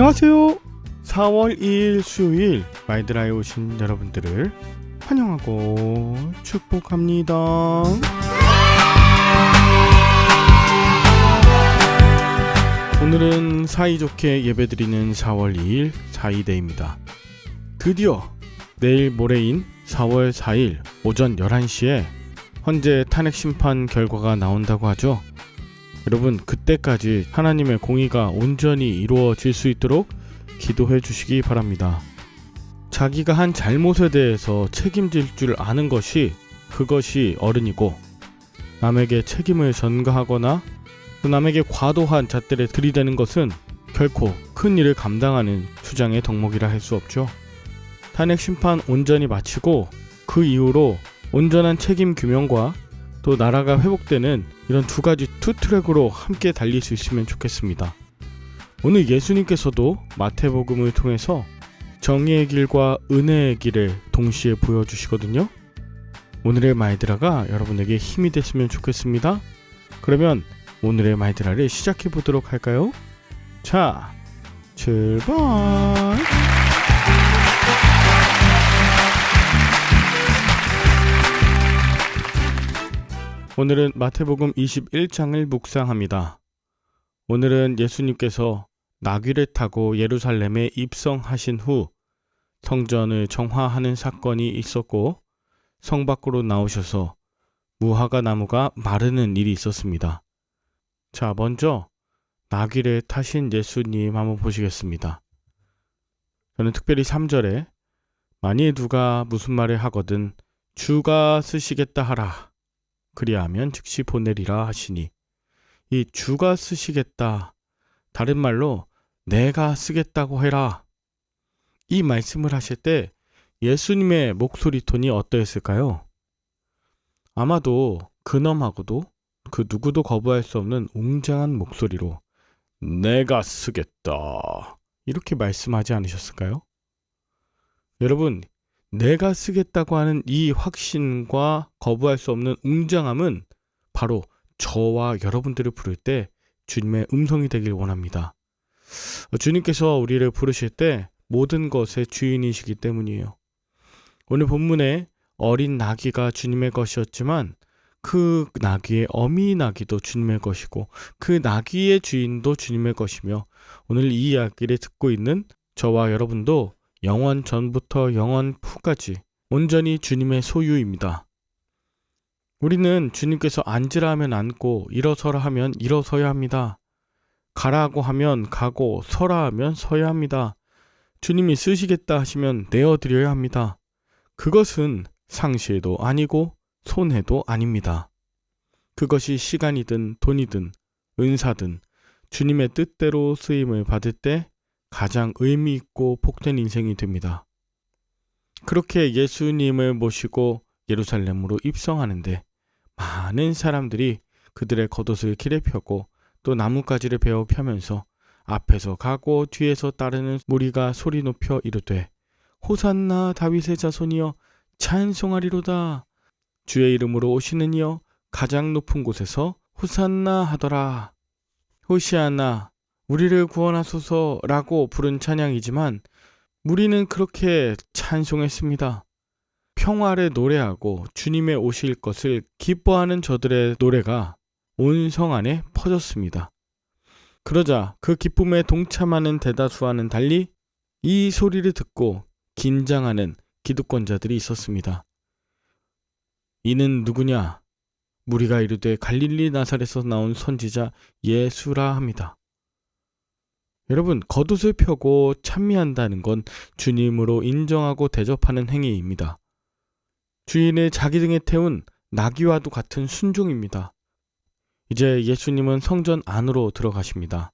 안녕하세요. 4월 2일 수요일 마이드라에 오신 여러분들을 환영하고 축복합니다. 오늘은 사이좋게 예배드리는 4월 2일 4.2대입니다. 드디어 내일 모레인 4월 4일 오전 11시에 헌재 탄핵 심판 결과가 나온다고 하죠. 여러분, 그때까지 하나님의 공의가 온전히 이루어질 수 있도록 기도해 주시기 바랍니다. 자기가 한 잘못에 대해서 책임질 줄 아는 것이 그것이 어른이고, 남에게 책임을 전가하거나 또 남에게 과도한 잣대를 들이대는 것은 결코 큰 일을 감당하는 수장의 덕목이라 할 수 없죠. 탄핵 심판 온전히 마치고 그 이후로 온전한 책임 규명과 또 나라가 회복되는 이런 두 가지 투트랙으로 함께 달릴 수 있으면 좋겠습니다. 오늘 예수님께서도 마태복음을 통해서 정의의 길과 은혜의 길을 동시에 보여주시거든요. 오늘의 마이드라가 여러분에게 힘이 됐으면 좋겠습니다. 그러면 오늘의 마이드라를 시작해 보도록 할까요? 자, 출발! 오늘은 마태복음 21장을 묵상합니다. 오늘은 예수님께서 나귀를 타고 예루살렘에 입성하신 후 성전을 정화하는 사건이 있었고, 성 밖으로 나오셔서 무화과 나무가 마르는 일이 있었습니다. 자, 먼저 나귀를 타신 예수님 한번 보시겠습니다. 저는 특별히 3절에 만일 누가 무슨 말을 하거든 주가 쓰시겠다 하라, 그리하면 즉시 보내리라 하시니, 이 주가 쓰시겠다, 다른 말로 내가 쓰겠다고 해라, 이 말씀을 하실 때 예수님의 목소리 톤이 어떠했을까요? 아마도 근엄하고도 그 누구도 거부할 수 없는 웅장한 목소리로 내가 쓰겠다, 이렇게 말씀하지 않으셨을까요? 여러분, 내가 쓰겠다고 하는 이 확신과 거부할 수 없는 웅장함은 바로 저와 여러분들을 부를 때 주님의 음성이 되길 원합니다. 주님께서 우리를 부르실 때 모든 것의 주인이시기 때문이에요. 오늘 본문에 어린 나귀가 주님의 것이었지만 그 나귀의 어미 나귀도 주님의 것이고 그 나귀의 주인도 주님의 것이며, 오늘 이 이야기를 듣고 있는 저와 여러분도 영원 전부터 영원 후까지 온전히 주님의 소유입니다. 우리는 주님께서 앉으라 하면 앉고 일어서라 하면 일어서야 합니다. 가라고 하면 가고 서라 하면 서야 합니다. 주님이 쓰시겠다 하시면 내어드려야 합니다. 그것은 상실도 아니고 손해도 아닙니다. 그것이 시간이든 돈이든 은사든 주님의 뜻대로 쓰임을 받을 때 가장 의미 있고 복된 인생이 됩니다. 그렇게 예수님을 모시고 예루살렘으로 입성하는데 많은 사람들이 그들의 겉옷을 길에 펴고 또 나뭇가지를 베어 펴면서 앞에서 가고 뒤에서 따르는 무리가 소리 높여 이르되 호산나 다윗의 자손이여 찬송하리로다, 주의 이름으로 오시는 이여 가장 높은 곳에서 호산나 하더라, 호시아나 우리를 구원하소서라고 부른 찬양이지만 무리는 그렇게 찬송했습니다. 평화를 노래하고 주님의 오실 것을 기뻐하는 저들의 노래가 온 성 안에 퍼졌습니다. 그러자 그 기쁨에 동참하는 대다수와는 달리 이 소리를 듣고 긴장하는 기득권자들이 있었습니다. 이는 누구냐? 무리가 이르되 갈릴리 나사렛에서 나온 선지자 예수라 합니다. 여러분, 겉옷을 펴고 찬미한다는 건 주님으로 인정하고 대접하는 행위입니다. 주인을 자기 등에 태운 나귀와도 같은 순종입니다. 이제 예수님은 성전 안으로 들어가십니다.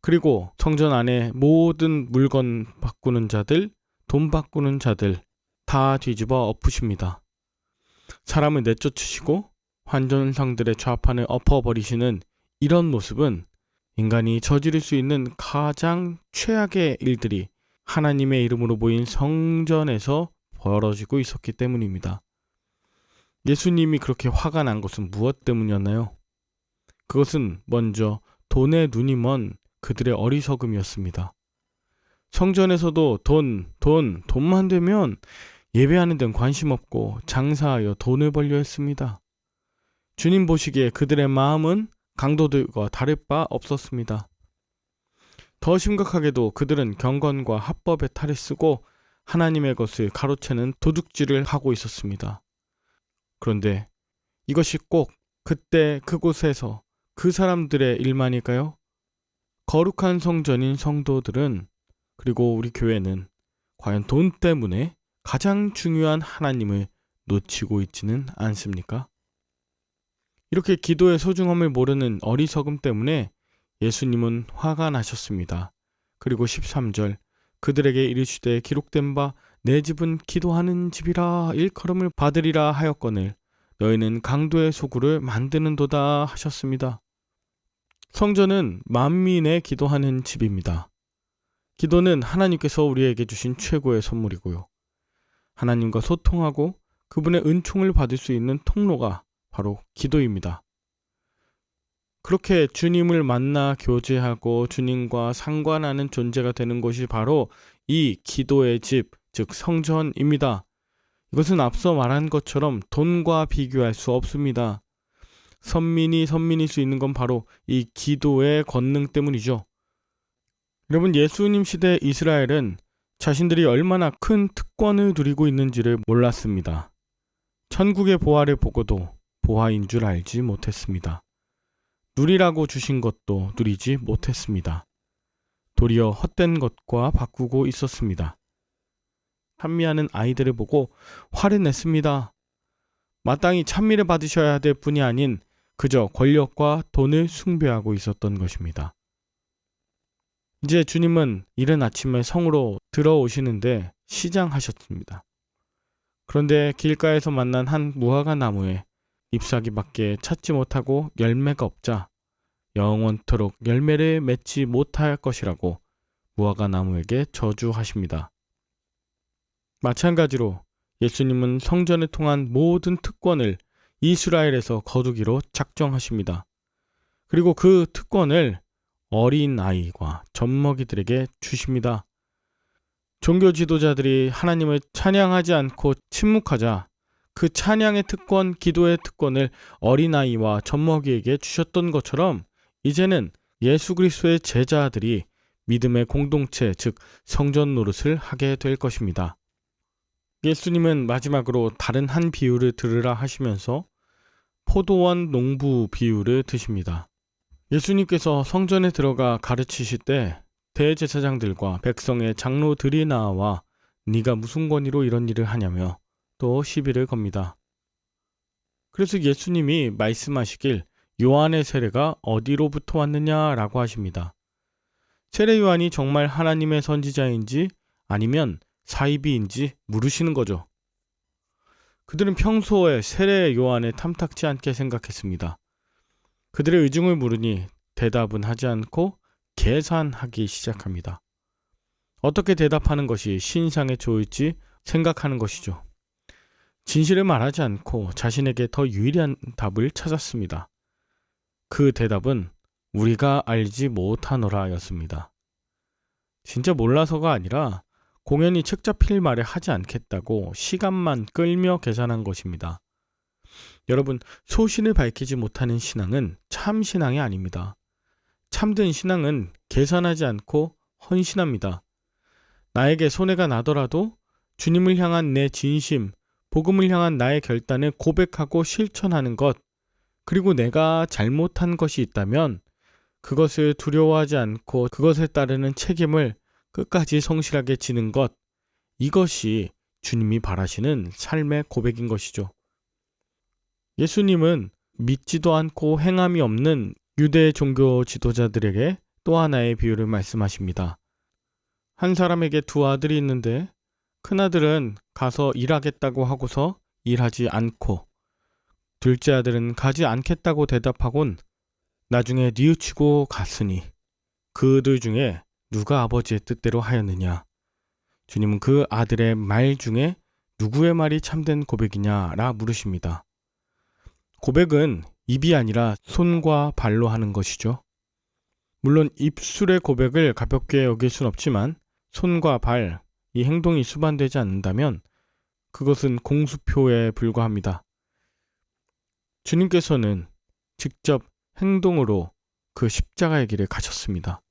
그리고 성전 안에 모든 물건 바꾸는 자들, 돈 바꾸는 자들 다 뒤집어 엎으십니다. 사람을 내쫓으시고 환전상들의 좌판을 엎어버리시는 이런 모습은 인간이 저지를 수 있는 가장 최악의 일들이 하나님의 이름으로 모인 성전에서 벌어지고 있었기 때문입니다. 예수님이 그렇게 화가 난 것은 무엇 때문이었나요? 그것은 먼저 돈에 눈이 먼 그들의 어리석음이었습니다. 성전에서도 돈만 되면 예배하는 데는 관심 없고 장사하여 돈을 벌려 했습니다. 주님 보시기에 그들의 마음은 강도들과 다를 바 없었습니다. 더 심각하게도 그들은 경건과 합법의 탈을 쓰고 하나님의 것을 가로채는 도둑질을 하고 있었습니다. 그런데 이것이 꼭 그때 그곳에서 그 사람들의 일만일까요? 거룩한 성전인 성도들은, 그리고 우리 교회는 과연 돈 때문에 가장 중요한 하나님을 놓치고 있지는 않습니까? 이렇게 기도의 소중함을 모르는 어리석음 때문에 예수님은 화가 나셨습니다. 그리고 13절, 그들에게 이르시되 기록된 바 내 집은 기도하는 집이라 일컬음을 받으리라 하였거늘 너희는 강도의 소굴을 만드는도다 하셨습니다. 성전은 만민의 기도하는 집입니다. 기도는 하나님께서 우리에게 주신 최고의 선물이고요. 하나님과 소통하고 그분의 은총을 받을 수 있는 통로가 바로 기도입니다. 그렇게 주님을 만나 교제하고 주님과 상관하는 존재가 되는 것이 바로 이 기도의 집, 즉 성전입니다. 이것은 앞서 말한 것처럼 돈과 비교할 수 없습니다. 선민일 수 있는 건 바로 이 기도의 권능 때문이죠. 여러분, 예수님 시대 이스라엘은 자신들이 얼마나 큰 특권을 누리고 있는지를 몰랐습니다. 천국의 보화를 보고도 보화인 줄 알지 못했습니다. 누리라고 주신 것도 누리지 못했습니다. 도리어 헛된 것과 바꾸고 있었습니다. 찬미하는 아이들을 보고 화를 냈습니다. 마땅히 찬미를 받으셔야 될 뿐이 아닌 그저 권력과 돈을 숭배하고 있었던 것입니다. 이제 주님은 이른 아침에 성으로 들어오시는데 시장하셨습니다. 그런데 길가에서 만난 한 무화과 나무에 잎사귀밖에 찾지 못하고 열매가 없자 영원토록 열매를 맺지 못할 것이라고 무화과 나무에게 저주하십니다. 마찬가지로 예수님은 성전을 통한 모든 특권을 이스라엘에서 거두기로 작정하십니다. 그리고 그 특권을 어린 아이와 젖먹이들에게 주십니다. 종교 지도자들이 하나님을 찬양하지 않고 침묵하자 그 찬양의 특권, 기도의 특권을 어린아이와 젖먹이에게 주셨던 것처럼 이제는 예수 그리스도의 제자들이 믿음의 공동체, 즉 성전 노릇을 하게 될 것입니다. 예수님은 마지막으로 다른 한 비유를 들으라 하시면서 포도원 농부 비유를 드십니다. 예수님께서 성전에 들어가 가르치실 때 대제사장들과 백성의 장로들이 나와 네가 무슨 권위로 이런 일을 하냐며 또 시비를 겁니다. 그래서 예수님이 말씀하시길 요한의 세례가 어디로부터 왔느냐라고 하십니다. 세례 요한이 정말 하나님의 선지자인지 아니면 사이비인지 물으시는 거죠. 그들은 평소에 세례 요한을 탐탁지 않게 생각했습니다. 그들의 의중을 물으니 대답은 하지 않고 계산하기 시작합니다. 어떻게 대답하는 것이 신상에 좋을지 생각하는 것이죠. 진실을 말하지 않고 자신에게 더 유리한 답을 찾았습니다. 그 대답은 우리가 알지 못하노라 였습니다. 진짜 몰라서가 아니라 공연히 책 잡힐 말에 하지 않겠다고 시간만 끌며 계산한 것입니다. 여러분, 소신을 밝히지 못하는 신앙은 참 신앙이 아닙니다. 참된 신앙은 계산하지 않고 헌신합니다. 나에게 손해가 나더라도 주님을 향한 내 진심, 복음을 향한 나의 결단을 고백하고 실천하는 것, 그리고 내가 잘못한 것이 있다면 그것을 두려워하지 않고 그것에 따르는 책임을 끝까지 성실하게 지는 것, 이것이 주님이 바라시는 삶의 고백인 것이죠. 예수님은 믿지도 않고 행함이 없는 유대 종교 지도자들에게 또 하나의 비유를 말씀하십니다. 한 사람에게 두 아들이 있는데 큰아들은 가서 일하겠다고 하고서 일하지 않고 둘째 아들은 가지 않겠다고 대답하곤 나중에 뉘우치고 갔으니 그들 중에 누가 아버지의 뜻대로 하였느냐? 주님은 그 아들의 말 중에 누구의 말이 참된 고백이냐라 물으십니다. 고백은 입이 아니라 손과 발로 하는 것이죠. 물론 입술의 고백을 가볍게 여길 순 없지만 손과 발, 이 행동이 수반되지 않는다면 그것은 공수표에 불과합니다. 주님께서는 직접 행동으로 그 십자가의 길을 가셨습니다.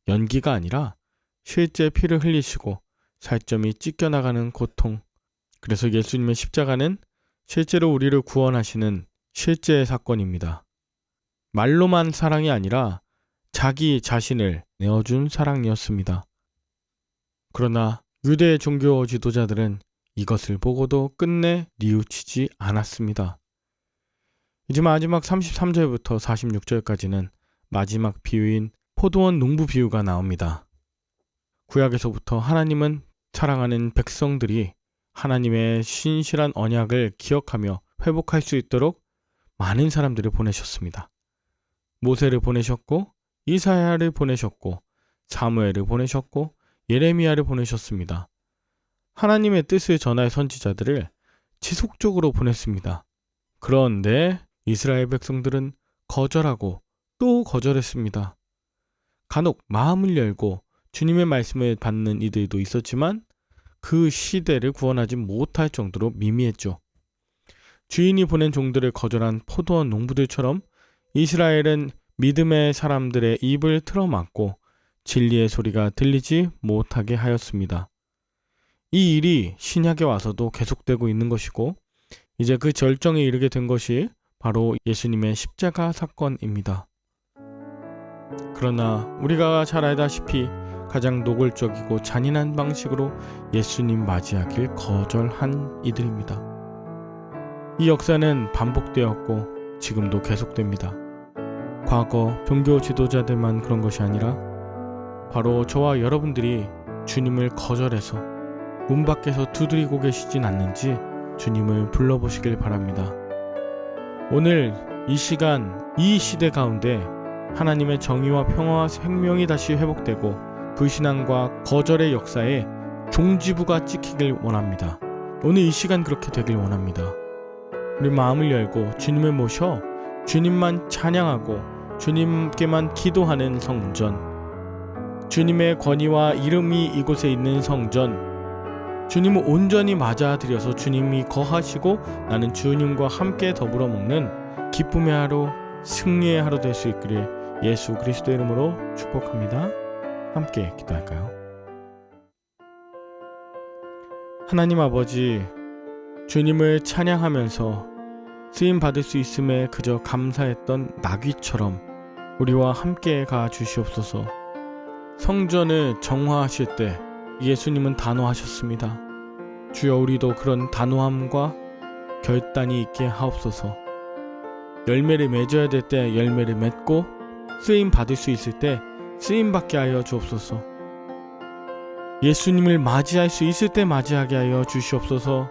연기가 아니라 실제 피를 흘리시고 살점이 찢겨나가는 고통. 그래서 예수님의 십자가는 실제로 우리를 구원하시는 실제 사건입니다. 말로만 사랑이 아니라 자기 자신을 내어준 사랑이었습니다. 그러나 유대 종교 지도자들은 이것을 보고도 끝내 뉘우치지 않았습니다. 이제 마지막 33절부터 46절까지는 마지막 비유인 포도원 농부 비유가 나옵니다. 구약에서부터 하나님은 사랑하는 백성들이 하나님의 신실한 언약을 기억하며 회복할 수 있도록 많은 사람들을 보내셨습니다. 모세를 보내셨고, 이사야를 보내셨고, 사무엘을 보내셨고, 예레미야를 보내셨습니다. 하나님의 뜻을 전할 선지자들을 지속적으로 보냈습니다. 그런데 이스라엘 백성들은 거절하고 또 거절했습니다. 간혹 마음을 열고 주님의 말씀을 받는 이들도 있었지만 그 시대를 구원하지 못할 정도로 미미했죠. 주인이 보낸 종들을 거절한 포도원 농부들처럼 이스라엘은 믿음의 사람들의 입을 틀어막고 진리의 소리가 들리지 못하게 하였습니다. 이 일이 신약에 와서도 계속되고 있는 것이고 이제 그 절정에 이르게 된 것이 바로 예수님의 십자가 사건입니다. 그러나 우리가 잘 알다시피 가장 노골적이고 잔인한 방식으로 예수님 맞이하길 거절한 이들입니다. 이 역사는 반복되었고 지금도 계속됩니다. 과거 종교 지도자들만 그런 것이 아니라 바로 저와 여러분들이 주님을 거절해서 문 밖에서 두드리고 계시진 않는지 주님을 불러보시길 바랍니다. 오늘 이 시간, 이 시대 가운데 하나님의 정의와 평화와 생명이 다시 회복되고 불신앙과 거절의 역사에 종지부가 찍히길 원합니다. 오늘 이 시간 그렇게 되길 원합니다. 우리 마음을 열고 주님을 모셔 주님만 찬양하고 주님께만 기도하는 성전, 주님의 권위와 이름이 이곳에 있는 성전, 주님을 온전히 맞아들여서 주님이 거하시고 나는 주님과 함께 더불어 먹는 기쁨의 하루, 승리의 하루 될 수 있기를 예수 그리스도의 이름으로 축복합니다. 함께 기도할까요? 하나님 아버지, 주님을 찬양하면서 쓰임 받을 수 있음에 그저 감사했던 나귀처럼 우리와 함께 가 주시옵소서. 성전을 정화하실 때 예수님은 단호하셨습니다. 주여, 우리도 그런 단호함과 결단이 있게 하옵소서. 열매를 맺어야 될 때 열매를 맺고 쓰임 받을 수 있을 때 쓰임 받게 하여 주옵소서. 예수님을 맞이할 수 있을 때 맞이하게 하여 주시옵소서.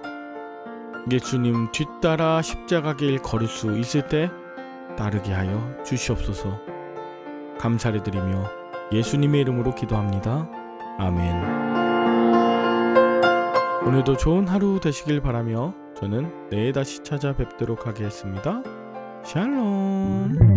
예수님 뒤따라 십자가 길 걸을 수 있을 때 따르게 하여 주시옵소서. 감사를 드리며 예수님의 이름으로 기도합니다. 아멘. 오늘도 좋은 하루 되시길 바라며 저는 내일 다시 찾아뵙도록 하겠습니다. 샬롬.